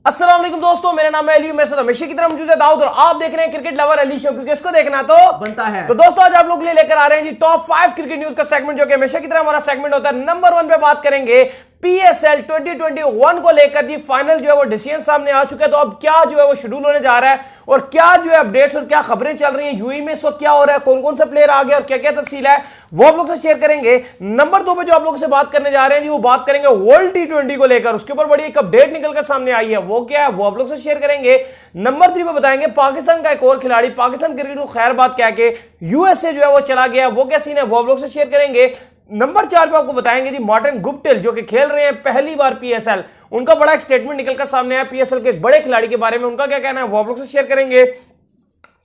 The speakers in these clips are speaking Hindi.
अस्सलाम वालेकुम दोस्तों, मेरा नाम है अली। मैं हमेशा की तरह मौजूद है दाऊद और आप देख रहे हैं क्रिकेट लवर अली शो, क्योंकि इसको देखना तो बनता है। तो दोस्तों आज आप लोग के लिए लेकर आ रहे हैं जी टॉप 5 क्रिकेट न्यूज का सेगमेंट, जो कि हमेशा की तरह हमारा सेगमेंट होता है। नंबर 1 पे बात करेंगे पीएसएल 2021 को लेकर जी। फाइनल जो है वो डिसीजन सामने आ चुका है, तो अब क्या जो है वो शेड्यूल होने जा रहा है और क्या जो है अपडेट्स और क्या खबरें चल रही हैं यूएई में इस वक्त, क्या हो रहा है, कौन कौन से प्लेयर आ गए और क्या क्या तफसील है, वो आप लोग से शेयर करेंगे। नंबर 2 पे जो आप लोगों से बात करने जा रहे हैं जी, वो बात करेंगे वर्ल्ड टी20 को लेकर। उसके ऊपर बड़ी एक अपडेट निकलकर सामने आई है, वो क्या है वो आप लोग से शेयर करेंगे। नंबर 3 पे बताएंगे पाकिस्तान का एक और खिलाड़ी पाकिस्तान क्रिकेट को खैर बात कह के यूएसए जो है वो चला गया, वो क्या सीन है वो आप लोग से शेयर करेंगे। नंबर 4 पे आपको बताएंगे जी मार्टिन गुप्टिल, जो कि खेल रहे हैं पहली बार पीएसएल, उनका बड़ा एक स्टेटमेंट निकलकर सामने आया पीएसएल के एक बड़े खिलाड़ी के बारे में, उनका क्या कहना है वो आप लोग से शेयर करेंगे।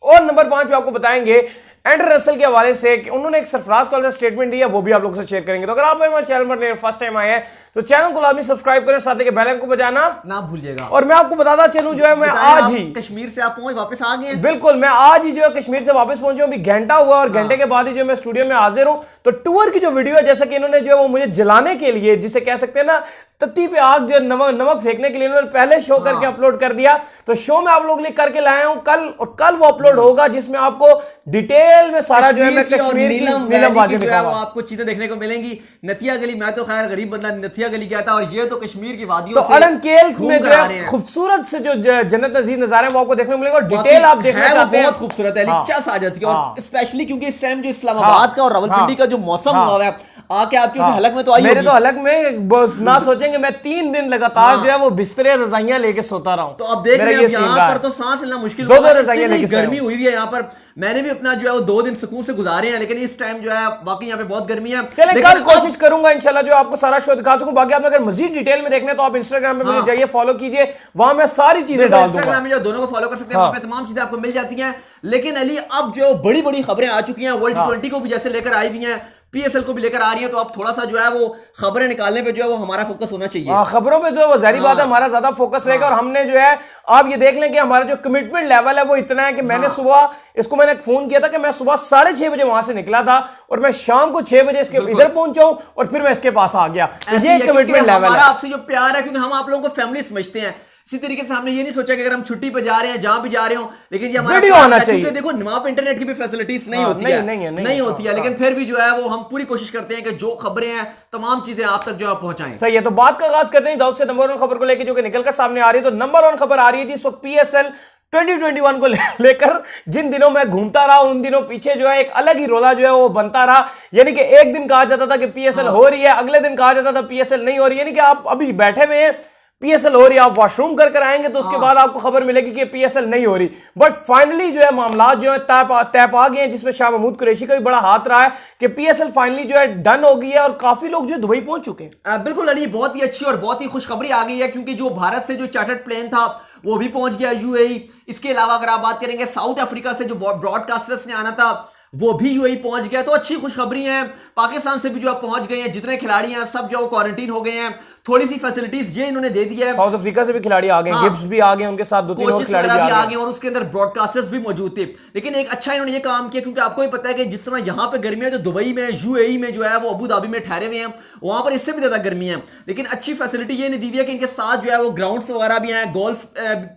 और नंबर 5 पे आपको बताएंगे एंड्रे रसल के हवाले से कि उन्होंने एक सरफराज कॉल से स्टेटमेंट दिया, वो भी आप लोगों से शेयर करेंगे। तो अगर आप हमारे चैनल पर फर्स्ट टाइम आए हैं तो चैनल को लाजमी सब्सक्राइब करें, साथ ही बेल आइकन को बजाना ना भूलिएगा। और मैं आपको बताता चलूं जो है मैं आज ही कश्मीर से आप वापस आ गए हैं। बिल्कुल, मैं आज ही जो है कश्मीर से वापस पहुंचा हूं, अभी घंटा हुआ और घंटे के बाद ही जो मैं स्टूडियो में हाजिर हूं। तो टूर की जो वीडियो है, जैसे कि इन्होंने जो है वो मुझे जलाने के लिए, जिसे कह सकते हैं ना तत्ती पे आग, जो नमक फेंकने के लिए इन्होंने पहले शो करके अपलोड कर दिया। तो शो में आप लोग लिए करके लाया हूं कल, और कल वो अपलोड होगा जिसमें आपको डिटेल में सारा जो है मैं कश्मीर की नीलम वादी दिखाऊंगा। आपको चीजें देखने को मिलेंगी। नथिया गली, मैं तो खैर गरीब बंदा नथिया गली गया था, और ये तो कश्मीर की वादियों तो अड़नकेल में जो है खूबसूरत से जो जन्नत नजीर नजारे हैं वो आपको देखने को मिलेंगे, और डिटेल आप देखना चाहते हैं बहुत खूबसूरत है, लिच्चा आ जाती है। और स्पेशली क्योंकि इस टाइम जो इस्लामाबाद का और रावलपिंडी का जो मौसम हुआ है, आके आपकी उस हलक में तो आई मेरे तो हलक में ना सोचेंगे मैं 3 दिन लगातार जो है वो बिस्तरे रजाइयां लेके सोता रहा हूं। तो अब देख रहे हैं यहाँ पर तो सांस लेना मुश्किल दो रजाइयां लेके गर्मी हुई है यहाँ पर। मैंने भी अपना जो है वो 2 दिन सुकून से गुजारे हैं, लेकिन इस टाइम जो है बाकी यहाँ पे बहुत गर्मी है। चले कल कोशिश करूंगा इंशाल्लाह जो आपको सारा शो दिखा सकूं। बाकी आप अगर मजीद डिटेल में देखना है तो आप इंस्टाग्राम पे मुझे जाइए, फॉलो कीजिए, वहां मैं सारी चीजें डाल दूंगा। इंस्टाग्राम में जो दोनों को फॉलो कर सकते हैं, वहां पे तमाम चीजें आपको मिल जाती हैं। लेकिन अली अब जो बड़ी बड़ी खबरें आ चुकी हैं, वर्ल्ड टी20 को भी जैसे लेकर आई हुई हैं, पीएसएल को भी लेकर आ रही है, तो अब थोड़ा सा जो है वो खबरें निकालने पे जो है वो हमारा फोकस होना चाहिए। खबरों पे जो है वो जारी बात है, हमारा ज्यादा फोकस रहेगा। और हमने जो है आप ये देख लें कि हमारा जो कमिटमेंट लेवल है वो इतना है कि मैंने सुबह इसको मैंने फोन किया था कि मैं सुबह 6:30 बजे वहां से निकला था और मैं शाम को 6 बजे इसके इधर पहुंचा हूं और फिर मैं इसके पास आ गया। तो ये कमिटमेंट लेवल है, आपसे जो प्यार है, क्योंकि हम आप लोगों को फैमिली समझती हैं। इसी तरीके से हमने ये नहीं सोचा कि अगर हम छुट्टी पे जा रहे हैं, जहां भी जा रहे हो, लेकिन ये हमारा वीडियो आना चाहिए। देखो वहां पे इंटरनेट की भी फैसिलिटीज नहीं होती है, नहीं होती है, लेकिन फिर भी जो है वो हम पूरी कोशिश करते हैं कि जो खबरें हैं तमाम चीजें आप तक जो है पहुंचाएं। सही है, तो बात का आगाज करते हैं दाऊद से नंबर 1 खबर को लेकर, जो कि निकलकर सामने आ रही है। तो नंबर 1 खबर आ रही है जी इस वक्त पीएसएल 2021 को लेकर। जिन दिनों मैं घूमता रहा उन दिनों पीछे जो है एक अलग ही रोला जो है वो बनता रहा। यानी कि एक दिन कहा जाता था कि पीएसएल हो रही है, अगले दिन कहा जाता था पीएसएल नहीं हो रही। यानी कि आप अभी बैठे हुए हैं, पीएसएल हो रही है, आप वॉशरूम कर आएंगे तो उसके बाद आपको खबर मिलेगी कि पीएसएल नहीं हो रही। बट फाइनली जो है मामला जो है तय पा गए हैं, जिसमें शाह महमूद कुरैशी का भी बड़ा हाथ रहा है कि पीएसएल फाइनली जो है डन हो गई है और काफी लोग जो दुबई पहुंच चुके हैं। बिल्कुल अली, बहुत ही अच्छी और बहुत ही खुशखबरी आ गई है, क्योंकि जो भारत से जो चार्टर्ड प्लेन था वो भी पहुंच गया यूएई। इसके अलावा अगर आप बात करेंगे साउथ अफ्रीका से जो ब्रॉडकास्टर्स ने आना था वो भी यूएई पहुंच गया। तो अच्छी खुशखबरी है। पाकिस्तान से भी जो पहुंच गए हैं, जितने खिलाड़ी हैं सब जो क्वारंटीन हो गए हैं। थोड़ी सी फैसिलिटीज ये इन्होंने दे दी है। साउथ अफ्रीका से भी खिलाड़ी आ गए, गिब्स भी आ गए, उनके साथ 2-3 और खिलाड़ी भी आ गए, और उसके अंदर ब्रॉडकास्टर्स भी मौजूद थे। लेकिन एक अच्छा इन्होंने ये काम किया, क्योंकि आपको भी पता है कि जिस तरह यहाँ पे गर्मी है, जो दुबई में यूएई में जो है वो अबू धाबी में ठहरे हुए हैं, वहां पर इससे भी ज्यादा गर्मी है। लेकिन अच्छी फैसिलिटी ये नहीं दी हुई है कि इनके साथ जो है वो ग्राउंड्स वगैरह भी हैं, गोल्फ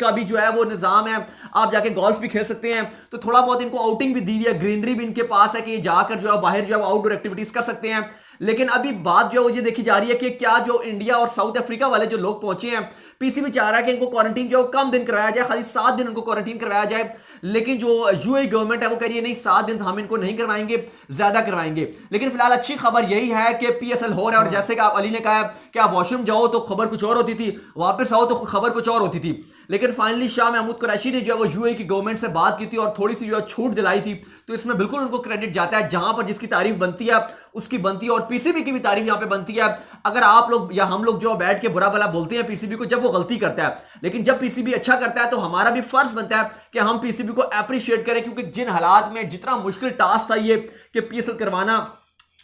का भी जो है वो निजाम है, आप जाके गोल्फ भी खेल सकते हैं। तो थोड़ा बहुत इनको आउटिंग भी दी हुई है, ग्रीनरी भी इनके पास है कि जाकर जो है बाहर जो है आउटडोर एक्टिविटीज कर सकते हैं। लेकिन अभी बात जो है वो ये देखी जा रही है कि क्या जो इंडिया और साउथ अफ्रीका वाले जो लोग पहुंचे हैं, पीसीबी चाह रहा है कि इनको क्वारंटीन जो कम दिन करवाया जाए, खाली 7 दिन उनको क्वारंटीन करवाया जाए। लेकिन जो यूएई गवर्नमेंट है वो कह रही है नहीं, 7 दिन हम इनको नहीं करवाएंगे, ज्यादा करवाएंगे। लेकिन फिलहाल अच्छी खबर यही है कि पीएसएल हो रहा है। और जैसे कि आप अली ने कहा कि आप वॉशरूम जाओ तो खबर कुछ और होती थी, वापस आओ तो खबर कुछ और होती थी। लेकिन फाइनली शाह महमूद कुरैशी ने जो है वो यूएई की गवर्नमेंट से बात की थी और थोड़ी सी जो है छूट दिलाई थी। तो इसमें बिल्कुल उनको क्रेडिट जाता है, जहां पर जिसकी तारीफ बनती है उसकी बनती है, और पीसीबी की भी तारीफ यहां पे बनती है। अगर आप लोग या हम लोग जो बैठ के बुरा भला बोलते हैं पीसीबी को जब वो गलती करता है, लेकिन जब पीसीबी अच्छा करता है तो हमारा भी फर्ज बनता है कि हम पीसीबी को एप्रिशिएट करें, क्योंकि जिन हालात में जितना मुश्किल टास्क था ये कि पीएसएल करवाना,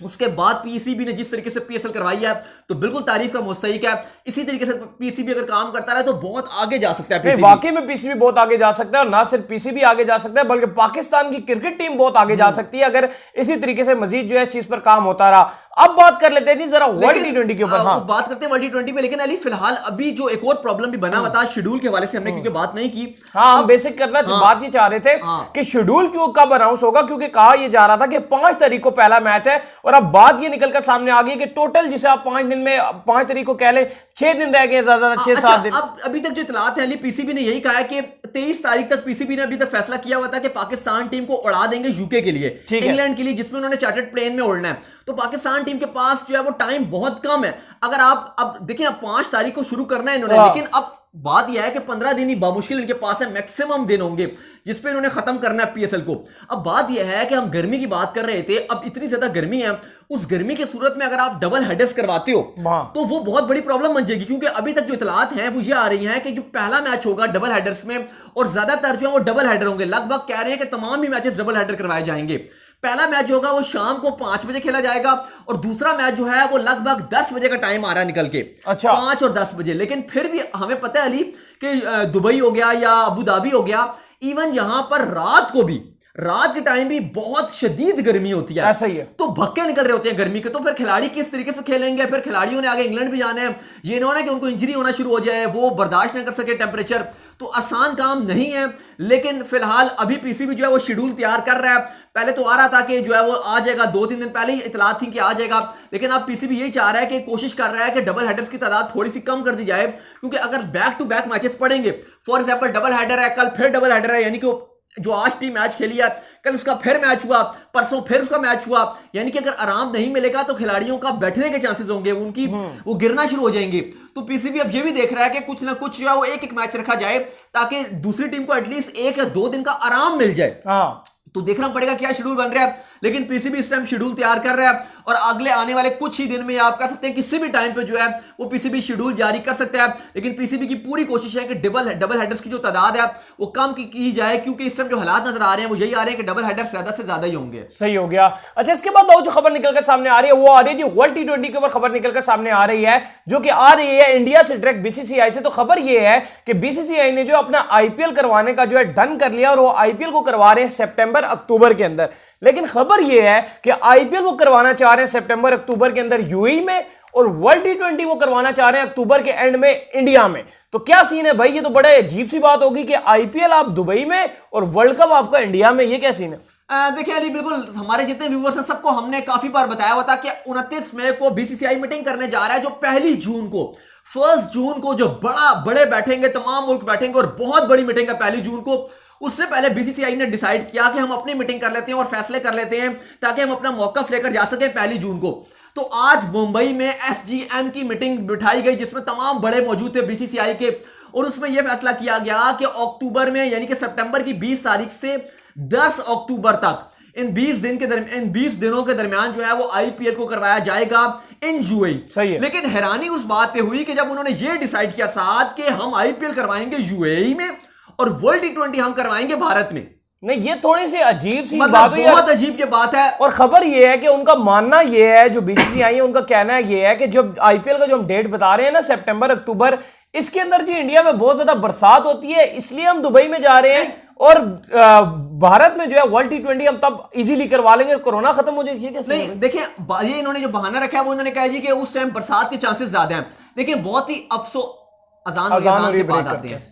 उसके बाद पीसीबी ने जिस तरीके से पीएसएल करवाई है तो बिल्कुल तारीफ का मुस्तहिक है। इसी तरीके से पीसीबी अगर काम करता रहे तो बहुत आगे जा सकता है पीसीबी। वाकई में पीसीबी बहुत आगे जा सकता है, और ना सिर्फ पीसीबी आगे जा सकता है बल्कि पाकिस्तान की क्रिकेट टीम बहुत आगे जा सकती है अगर इसी तरीके से मजीद जो है इस चीज पर काम होता रहा। अब बात कर लेते हैं जी जरा वर्ल्ड टी20 के ऊपर। हाँ, बात करते हैं वर्ल्ड टी20 में, लेकिन अली फिलहाल अभी जो एक और प्रॉब्लम भी बना हुआ था शेड्यूल के हवाले से हमने क्योंकि बात नहीं की। हाँ, हम बेसिक करना बात ये चाह रहे थे कि शेड्यूल क्यों कब अनाउंस होगा, क्योंकि कहा यह जा रहा था कि 5 तारीख को पहला मैच है, और अब बात ये निकलकर सामने आ गई कि टोटल जिसे आप 5 दिन में 5 तारीख को कह ले 6 दिन रह गए, ज्यादा 6-7 दिन। अब अभी तक जो इतलात है अली, पीसीबी ने यही कहा है कि 23 तारीख तक पीसीबी ने अभी तक फैसला किया हुआ था कि पाकिस्तान टीम को उड़ा देंगे यूके के लिए, इंग्लैंड के लिए, जिसमें उन्होंने चार्टर्ड प्लेन में उड़ना है। तो पाकिस्तान टीम के पास जो है वो टाइम बहुत कम है। अगर आप अब देखिए, अब 5 तारीख को शुरू करना है इन्होंने, लेकिन अब बात यह है कि 15 दिन ही बामुश्किल इनके पास है, मैक्सिमम दिन होंगे जिसपे इन्होंने खत्म करना है पीएसएल को। अब बात यह है कि हम गर्मी की बात कर रहे थे, अब इतनी ज्यादा गर्मी है, उस गर्मी की सूरत में अगर आप डबल हेडर्स करवाते हो तो वो बहुत बड़ी प्रॉब्लम बन जाएगी, क्योंकि अभी तक जो इतलात हैं वो ये आ रही हैं कि जो पहला मैच होगा डबल हेडर्स में, और ज्यादातर जो है वो डबल हेडर होंगे, लगभग कह रहे हैं कि तमाम ही मैचेस डबल हेडर करवाए जाएंगे। पहला मैच होगा वो शाम को 5 बजे खेला जाएगा, और दूसरा मैच जो है वो लगभग 10 बजे का टाइम आ रहा है निकल के, अच्छा 5 और 10 बजे। लेकिन फिर भी हमें पता है अली कि दुबई हो गया या अबू धाबी हो गया, इवन यहां पर रात के टाइम भी बहुत शदीद गर्मी होती है, ऐसा ही है, तो भक्के निकल रहे होते हैं गर्मी के। तो फिर खिलाड़ी किस तरीके से खेलेंगे? फिर खिलाड़ियों ने आगे इंग्लैंड भी जाना है, ये ना कि उनको इंजरी होना शुरू हो जाए, वो बर्दाश्त ना कर सके टेम्परेचर, तो आसान काम नहीं है। लेकिन फिलहाल अभी पीसीबी जो है वो शेड्यूल तैयार कर रहा है। पहले तो आ रहा था कि जो है वो आ जाएगा, 2-3 दिन पहले ही इतलात थी कि आ जाएगा, लेकिन अब पीसीबी यही चाह रहा है कि कोशिश कर रहा है कि डबल हेडर्स की तादाद थोड़ी सी कम कर दी जाए, क्योंकि अगर बैक टू बैक मैचेस पड़ेंगे, फॉर एग्जाम्पल डबल हेडर है, कल फिर डबल हेडर है, यानी कि जो आज टीम मैच खेली है कल उसका फिर मैच हुआ, परसों फिर उसका मैच हुआ, यानी कि अगर आराम नहीं मिलेगा तो खिलाड़ियों का बैठने के चांसेस होंगे, उनकी वो गिरना शुरू हो जाएंगे। तो पीसीबी अब ये भी देख रहा है कि कुछ ना कुछ जो है वो एक मैच रखा जाए, ताकि दूसरी टीम को एटलीस्ट 1 या 2 दिन का आराम मिल जाए। हाँ, तो देखना पड़ेगा क्या शेड्यूल बन रहा है, लेकिन पीसीबी इस टाइम शेड्यूल तैयार कर रहा है, और अगले आने वाले कुछ ही दिन में आप कह सकते हैं किसी भी टाइम पे जो है वो पीसीबी शेड्यूल जारी कर सकता है। लेकिन पीसीबी की पूरी कोशिश है कि डबल हेडर्स की जो तादाद है वो कम की जाए, क्योंकि इस टाइम जो हालात नजर आ रहे हैं वो यही आ रहे हैं कि डबल हेडर्स ज्यादा से ज्यादा ही होंगे। सही हो गया। अच्छा, इसके बाद जो खबर निकलकर सामने आ रही है वो आ रही है जी वर्ल्ड टी20 के ऊपर खबर निकलकर सामने आ रही है, जो कि आ रही है इंडिया से डायरेक्ट बीसीसीआई से। तो खबर ये है कि बीसीसीआई ने जो अपना आईपीएल करवाने का जो है डन कर लिया, और वो आईपीएल को करवा रहे हैं सितंबर अक्टूबर के अंदर। लेकिन खबर यह है कि आईपीएल वो करवाना चाह रहे हैं सितंबर अक्टूबर के अंदर यूएई में, और वर्ल्ड टी20 वो करवाना चाह रहे हैं अक्टूबर के एंड में इंडिया में। तो क्या सीन है भाई? ये तो बड़ा अजीब सी बात होगी कि आईपीएल आप दुबई में और वर्ल्ड कप आपका इंडिया में, ये क्या सीन है? देखिए अली, बिल्कुल हमारे जितने व्यूअर्स हैं सबको हमने काफी बार बताया हुआ था कि 29 मई को बीसीसीआई मीटिंग करने जा रहा है, जो 1 जून को 1 जून को जो बड़े बैठेंगे, तमाम मुल्क बैठेंगे, और बहुत बड़ी मीटिंग है 1 जून को। उससे पहले बीसीसीआई ने डिसाइड किया कि हम अपनी मीटिंग कर लेते हैं और फैसले कर लेते हैं, ताकि हम अपना मौका लेकर जा सके 1 जून को। तो आज मुंबई में एसजीएम की मीटिंग बिठाई गई, जिसमें तमाम बड़े मौजूद थे बीसीसीआई के, और उसमें यह फैसला किया गया कि अक्टूबर में, यानी कि सितंबर की 20 तारीख से 10 अक्टूबर तक, इन 20 दिनों के दरमियान जो है वो आईपीएल को करवाया जाएगा इन यूएई। सही है। लेकिन हैरानी उस बात पे हुई कि जब उन्होंने ये डिसाइड किया साथ कि हम आईपीएल करवाएंगे यूएई में और वर्ल्ड टी20 हम करवाएंगे भारत में। नहीं, ये थोड़ी सी अजीब सी मतलब बात है, बहुत अजीब ये बात है। और खबर ये है कि उनका मानना ये है, जो बीसीसीआई है उनका कहना ये है कि जब आईपीएल का जो हम डेट बता रहे हैं ना सितंबर अक्टूबर, इसके अंदर जी इंडिया में बहुत ज्यादा बरसात होती है, इसलिए हम दुबई में जा रहे हैं, और भारत में जो है वर्ल्ड टी20 हम तब इजीली करवा लेंगे, कोरोना खत्म हो जाएगी। कैसे? नहीं देखिए, ये इन्होंने जो बहाना रखा है वो इन्होंने कहा जी कि उस टाइम बरसात के चांसेस ज्यादा हैं। देखिए बहुत ही अफसोस, अजान के बाद आते हैं।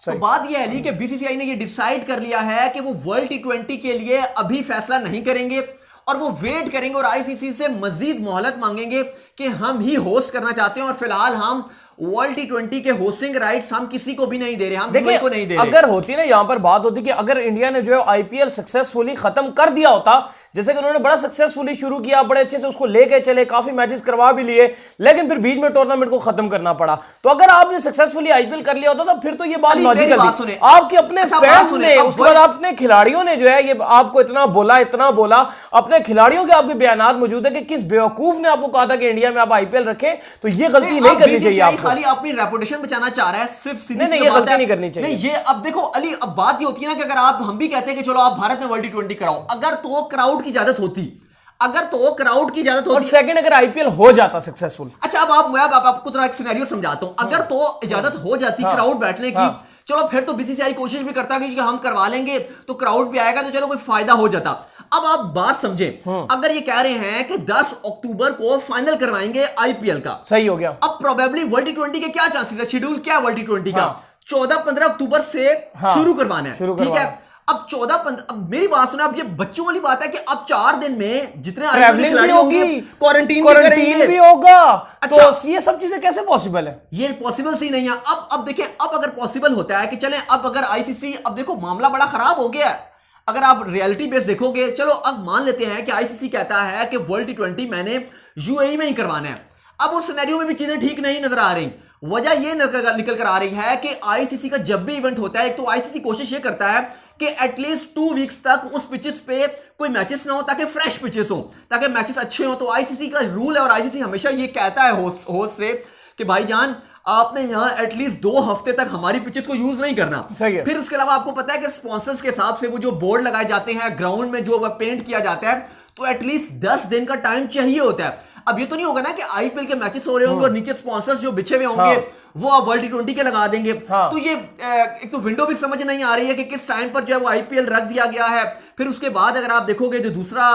तो बात यह है कि बीसीसीआई ने ये डिसाइड कर लिया है कि वो वर्ल्ड टी20 के लिए अभी फैसला नहीं करेंगे, और वो वेट करेंगे और आईसीसी से मजीद मोहलत मांगेंगे कि हम ही होस्ट करना चाहते हैं, और फिलहाल हम वर्ल्ड टी20 के होस्टिंग राइट्स हम किसी को भी नहीं दे रहे, हम दुबई को नहीं दे रहे। अगर होती ना यहां पर बात होती कि अगर इंडिया ने जो है आईपीएल सक्सेसफुली खत्म कर दिया होता, जैसे कि उन्होंने बड़ा सक्सेसफुली शुरू किया, बड़े अच्छे से उसको लेके चले, काफी मैचेस करवा भी लिए, लेकिन फिर बीच में टूर्नामेंट को खत्म करना पड़ा। तो अगर आपने सक्सेसफुली आईपीएल कर लिया होता तो फिर तो ये बात लॉजिकल थी। आपके अपने फैंस ने, उसके बाद अपने खिलाड़ियों ने जो है ये आपको इतना बोला, अपने खिलाड़ियों के आपके बयान मौजूद है कि किस बेवकूफ ने आपको कहा था कि इंडिया में आप आईपीएल रखें, तो ये गलती नहीं करनी चाहिए आपको। अली अपनी रेपुटेशन बचाना चाह रहा है, सिर्फ सीधी नहीं, सी ये बात गलती है। नहीं करनी चाहिए। नहीं, ये अब देखो अली, अब बात ये होती है ना कि अगर आप, हम भी कहते हैं कि चलो आप भारत में वर्ल्ड टी20 कराओ, अगर तो क्राउड की इजाजत होती, अगर तो क्राउड की इजाजत और होती। सेकंड अगर आईपीएल हो जाता सक्सेसफुल, अच्छा, अब मैं आपको थोड़ा एक सिनेरियो समझाता हूं। अगर तो इजाजत हो जाती क्राउड बैठने की, चलो फिर तो बीसीसीआई कोशिश भी करता कि हम करवा लेंगे तो क्राउड भी आएगा, तो चलो कोई फायदा हो जाता। अब आप बात समझें, अगर ये कह रहे हैं कि 10 अक्टूबर को फाइनल करवाएंगे आईपीएल का, सही हो गया। अब प्रोबेबली वर्ल्ड टी20 के क्या चांसेस है, शेड्यूल क्या है वर्ल्ड टी20 का, 14-15 अक्टूबर से शुरू करवाना है, ठीक है। अब 14-15, अब मेरी बात सुना, अब ये बच्चों वाली बात है कि अब 4 दिन में जितने आईपीएल खिलाड़ी होंगे क्वारंटीन भी होगा। अच्छा, तो ये सब चीजें कैसे पॉसिबल है? ये पॉसिबल सी नहीं है। अब देखें, अब अगर पॉसिबल होता है कि चलें, अब अगर आईसीसी, अब देखो मामला बड़ा खराब हो गया है। अगर आप रियलिटी बेस देखोगे, चलो अब मान लेते हैं कि आईसीसी कहता है कि वर्ल्ड टी20 मैंने यूएई में ही करवाना है। अब उस सिनेरियो में भी चीजें ठीक नहीं नजर आ रही। वजह ये निकल कर आ रही है कि आईसीसी का जब भी इवेंट होता है, एक तो आईसीसी कोशिश ये करता है कि एटलीस्ट 2 वीक्स तक उस पिचेस पे कोई मैचेस ना हो, ताकि फ्रेश पिचेस हो, ताकि मैचेस अच्छे हो। तो आईसीसी का रूल है और आईसीसी हमेशा ये कहता है होस्ट से कि भाईजान, आपने यहां एटलीस्ट 2 हफ्ते तक हमारी पिचेस को यूज नहीं करना। सही है। फिर उसके अलावा आपको पता है कि स्पॉन्सर्स के हिसाब से वो जो बोर्ड लगाए जाते हैं ग्राउंड में, जो पेंट किया जाता है, तो एटलीस्ट 10 दिन का टाइम चाहिए होता है। अब ये तो नहीं होगा ना कि आईपीएल के मैचेस हो रहे होंगे और नीचे स्पॉन्सर्स जो बिछे हुए होंगे वो आप वर्ल्ड टी20 के लगा देंगे। तो ये एक तो विंडो भी समझ नहीं आ रही है कि किस टाइम पर जो है वो आईपीएल रख दिया गया है। फिर उसके बाद अगर आप देखोगे जो दूसरा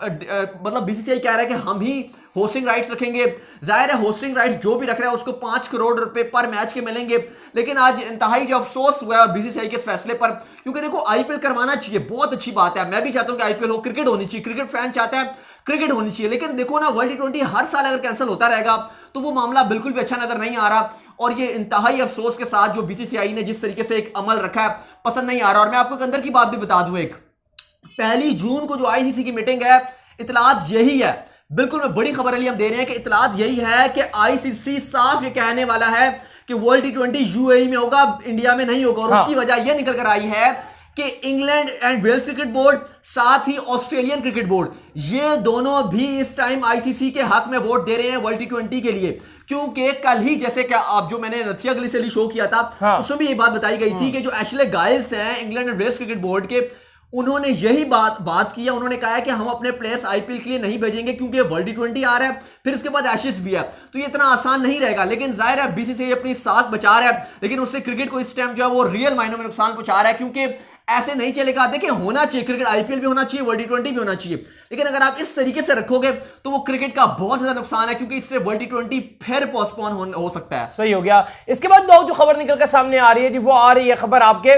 मतलब बीसीसीआई कह रहा है कि हम ही होस्टिंग राइट्स रखेंगे। जाहिर है होस्टिंग राइट्स जो भी रख रहा है उसको 5 करोड़ रुपए पर मैच के मिलेंगे। लेकिन आज इंतहाई जो अफसोस हुआ है बीसीसीआई के इस फैसले पर, क्योंकि देखो आईपीएल करवाना चाहिए, बहुत अच्छी बात है, मैं भी चाहता हूं कि आईपीएल हो, क्रिकेट होनी चाहिए, क्रिकेट फैन चाहता है क्रिकेट होनी चाहिए। लेकिन देखो ना, वर्ल्ड टी20 हर साल अगर कैंसिल होता रहेगा तो वो मामला बिल्कुल भी अच्छा नजर नहीं आ रहा। और ये इंतहाई अफसोस के साथ जो बीसीसीआई ने जिस तरीके से एक अमल रखा है, पसंद नहीं आ रहा। और मैं आपको अंदर की बात भी बता दूं, एक 1 जून को जो आईसीसी की मीटिंग है, इतलात यही है, बिल्कुल मैं बड़ी खबर हम दे रहे हैं कि इतलात यही है कि आईसीसी साफ ये कहने वाला है कि वर्ल्ड टी20 यूएई में होगा, इंडिया में नहीं होगा। और उसकी वजह यह निकल कर आई है कि England and Wales cricket board, साथ ही ऑस्ट्रेलियन क्रिकेट बोर्ड, ये दोनों भी इस टाइम आईसीसी के हक में वोट दे रहे हैं वर्ल्ड टी20 के लिए। क्योंकि कल ही, जैसे कि आप जो मैंने रथिया गली से शो किया था, उसमें भी ये बात बताई गई थी कि जो एशले गाइल्स हैं England and Wales cricket board के, उन्होंने यही बात की है। उन्होंने कहा है कि हम अपने प्लेयर्स आईपीएल के लिए नहीं भेजेंगे क्योंकि वर्ल्ड टी20 आ रहा है, फिर उसके बाद एशेज भी है, तो ये इतना आसान नहीं रहेगा। लेकिन जाहिर है बीसीसीआई अपनी साख बचा रहा है, लेकिन उससे क्रिकेट को इस टाइम जो है वो रियल मायनों में नुकसान पहुंचा रहा है। क्योंकि ऐसे नहीं चलेगा। देखिए, होना चाहिए क्रिकेट, आईपीएल भी होना चाहिए, वर्ल्ड टी20 भी होना चाहिए, लेकिन अगर आप इस तरीके से रखोगे तो वो क्रिकेट का बहुत ज्यादा नुकसान है, क्योंकि इससे वर्ल्ड टी20 फिर पोस्टपोन हो सकता है। सही हो गया। इसके बाद जो खबर निकल कर सामने आ रही है जी, वो आ रही है खबर आपके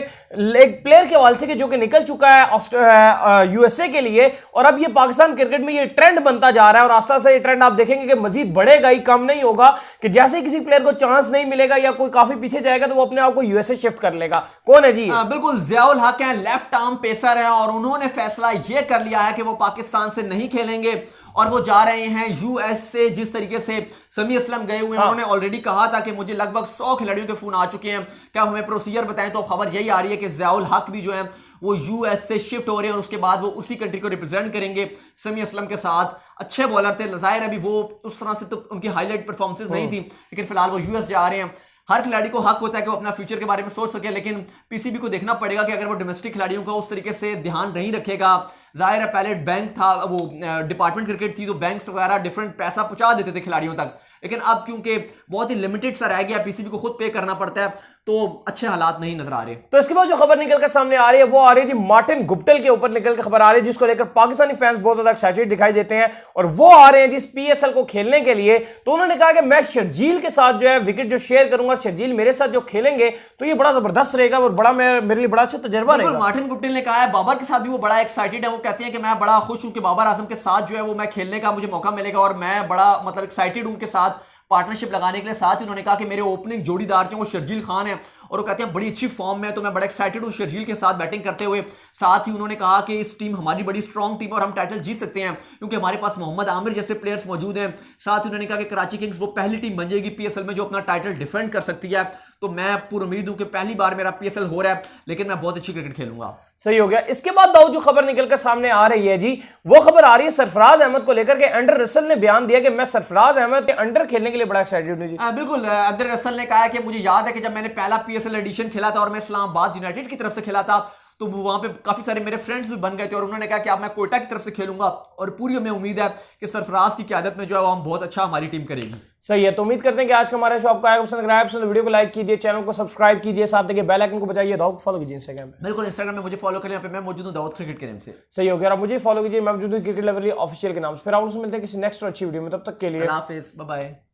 एक प्लेयर के हवाले से कि जो कि निकल चुका है यूएसए के लिए, और अब ये पाकिस्तान क्रिकेट में ये ट्रेंड बनता जा रहा है। और आस्ते आस्ते ये ट्रेंड आप देखेंगे कि मजीद बढ़ेगा ही, कम नहीं होगा, कि जैसे ही किसी प्लेयर को चांस नहीं मिलेगा या कोई काफी पीछे जाएगा तो वो अपने आप को यूएसए शिफ्ट कर लेगा। कौन है जी? बिल्कुल, ज़ियाउल हक हैं, लेफ्ट आर्म पेसर है, और उन्होंने फैसला यह कर लिया है कि वो पाकिस्तान से नहीं खेलेंगे और वो जा रहे हैं यूएस से। जिस तरीके से समी असलम गए हुए हैं, उन्होंने ऑलरेडी कहा था कि मुझे लगभग 100 खिलाड़ियों के फोन आ चुके हैं, क्या हमें प्रोसीजर बताएं। तो खबर यही आ रही है कि ज़ियाउल हक भी जो है वो यूएस से शिफ्ट हो रहे हैं और उसके बाद वो उसी कंट्री को रिप्रेजेंट करेंगे समी असलम के साथ। अच्छे बॉलर थे, जाहिर है अभी वो उस तरह से तो उनकी हाईलाइट परफॉर्मेंसेस नहीं थी, लेकिन फिलहाल वो यूएस जा रहे हैं। हर खिलाड़ी को हक होता है कि वो अपना फ्यूचर के बारे में सोच सके, लेकिन पीसीबी को देखना पड़ेगा कि अगर वो डोमेस्टिक खिलाड़ियों का उस तरीके से ध्यान नहीं रखेगा। जाहिर है पहले बैंक था, वो डिपार्टमेंट क्रिकेट थी, तो बैंक्स वगैरह डिफरेंट पैसा पहुंचा देते थे खिलाड़ियों तक, लेकिन अब क्योंकि बहुत ही लिमिटेड सा रह गया, पीसीबी को खुद पे करना पड़ता है, तो अच्छे हालात नहीं नजर आ रहे। तो इसके बाद जो खबर निकलकर सामने आ रही है वो आ रही है जी मार्टिन गुप्टिल के ऊपर निकल के खबर आ रही है, जिसको लेकर पाकिस्तानी फैंस बहुत ज्यादा एक्साइटेड दिखाई देते हैं और वो आ रहे हैं जिस पीएसएल को खेलने के लिए। तो उन्होंने कहा कि मैं शर्जील के साथ जो है विकेट जो शेयर करूंगा, शर्जील मेरे साथ जो खेलेंगे तो ये बड़ा जबरदस्त रहेगा और बड़ा मेरे लिए बड़ा अच्छा तजर्बा रहेगा। मार्टिन गुप्टिल ने कहा है बाबर के साथ भी वो बड़ा एक्साइटेड है। वो कहते हैं कि मैं बड़ा खुश हूं कि बाबर आजम के साथ जो है वो मैं खेलने का मुझे मौका मिलेगा और मैं बड़ा मतलब एक्साइटेड हूं उनके साथ पार्टनरशिप लगाने के लिए। साथ ही उन्होंने कहा कि मेरे ओपनिंग जोड़ीदार जो वो शर्जील खान है और वो कहते हैं बड़ी अच्छी फॉर्म में, तो मैं बड़ा एक्साइटेड हूं शर्जील के साथ बैटिंग करते हुए। साथ ही उन्होंने कहा कि इस टीम हमारी बड़ी स्ट्रॉन्ग टीम और हम टाइटल जीत सकते हैं क्योंकि हमारे पास मोहम्मद आमिर जैसे प्लेयर्स मौजूद हैं। साथ ही उन्होंने कहा कि कराची किंग्स वो पहली टीम बन जाएगी पीएसएल में जो अपना टाइटल डिफेंड कर सकती है। तो मैं पूरी उम्मीद हूं कि पहली बार मेरा PSL हो रहा है, लेकिन मैं बहुत अच्छी क्रिकेट खेलूंगा। सही हो गया। इसके बाद दाऊद जो खबर निकलकर सामने आ रही है जी, वो खबर आ रही है सरफराज अहमद को लेकर के। एंडर रसल ने बयान दिया कि मैं सरफराज अहमद के अंडर खेलने के लिए बड़ा एक्साइटेड हूं जी। बिल्कुल, अंदर रसल ने कहा कि मुझे याद है कि जब मैंने पहला PSL एडिशन खेला था और मैं इस्लामाबाद यूनाइटेड की तरफ से खेला था, तो वहां पे काफी सारे मेरे फ्रेंड्स भी बन गए थे और उन्होंने कहा कि अब मैं कोयटा की तरफ से खेलूंगा और पूरी हमें उम्मीद है कि सरफराज की क़यादत में जो है वो हम बहुत अच्छा हमारी टीम करेगी। सही है, तो उम्मीद करते हैं कि आज का हमारा शो आपको आएगा पसंद। अगर आया पसंद वीडियो को लाइक कीजिए, चैनल को सब्सक्राइब कीजिए, साथ देखिए बेल आइकन को बजाइए। दाऊद को फॉलो कीजिए इंस्टाग्राम पे। बिल्कुल, इंस्टाग्राम में मुझे फॉलो करें, यहाँ पे मैं मौजूद हूँ दाऊद क्रिकेट के नाम से। सही हो गया। आप मुझे फॉलो कीजिए, मैं मौजूद हूँ क्रिकेट लेवल ऑफिशियल के नाम से। फिर आप उससे मिलते हैं किसी नेक्स्ट अच्छी वीडियो में, तब तक के लिए अल्लाह हाफिज़, बाय बाय।